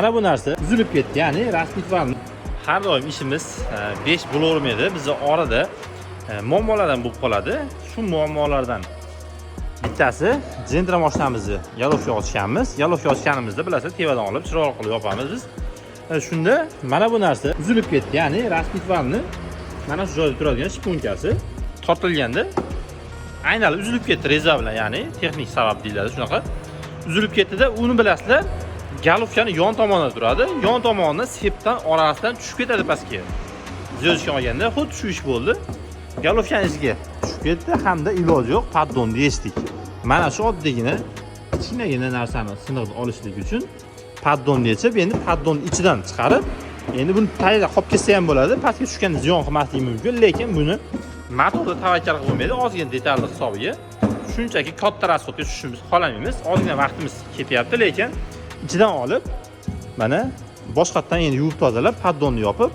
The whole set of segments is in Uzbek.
Mana bu narsa uzilib ketdi, ya'ni raspitvarni. Har doim ishimiz 5 bo'lavermaydi. Bizning orada muammolardan bo'lib qoladi. Shu muammolardan bittasi Gentra mashinamizni yalovga ochganmiz. Yalovga ochganimizda bilasizlar, tevadan olib chiroq qilib yopamiz biz. Shunda mana bu narsa uzilib ketdi, ya'ni raspitvarni mana shu joyda turadigan shponkasi tortilganda aynalib uzilib ketdi reza bilan, ya'ni texnik sabab deyiladi shunaqa. Uzilib ketdi-da, uni bilasizlar, galovkani yon tomonida turadi. Yon tomoni sepdan orasidan tushib ketadi pastga. Ziyojga olganda xuddi shu ish bo'ldi. Galovkani ichiga tushib ketdi hamda iloji yo'q, paddonni yechdik. Mana shu oddiygina kichkinagina narsani siniqni olishlik uchun paddonni yechib, endi paddonni ichidan chiqarib, endi buni tayyorga qolib ketsa ham bo'ladi. Pastga tushganda ziyon qilmasligi mumkin, lekin buni motorda tavakkal qilib bo'lmaydi. Ozgina detalli hisobiga shunchaki katta rasxodga tushishimiz xohlamaymiz. Ozgina vaqtimiz ketyapti, lekin ichidan olib mana boshqatdan endi yuvib tozalab, paddonni yopib,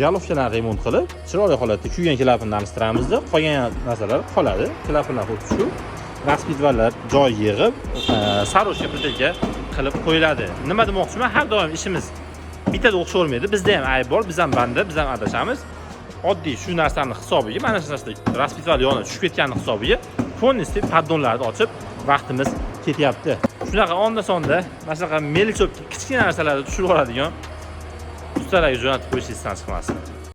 galovkalarni remont qilib, chiroyli holatda kuygan klapani alishtiramizda, qolgan narsalar qoladi. Klaplar xuddi shu raspitvarlar joy yig'ib, saroshka plitaga qilib qo'yiladi. Nima demoqchiman? Har doim ishimiz bittaga o'xshavermaydi. Bizda ham ayb bor, biz ham banda, biz ham adashamiz. Oddiy shu narsani hisobiga, mana shu narsa raspitvar yonida tushib ketgani hisobiga polniy paddonlarni ochib vaqtimiz ketyapti. Shunaqa onda-sonda mana shunaqa melik-cho'p kichkina narsalarni tushirib oladigan ustalarga jo'natib qo'yishingizdan chiqmasin.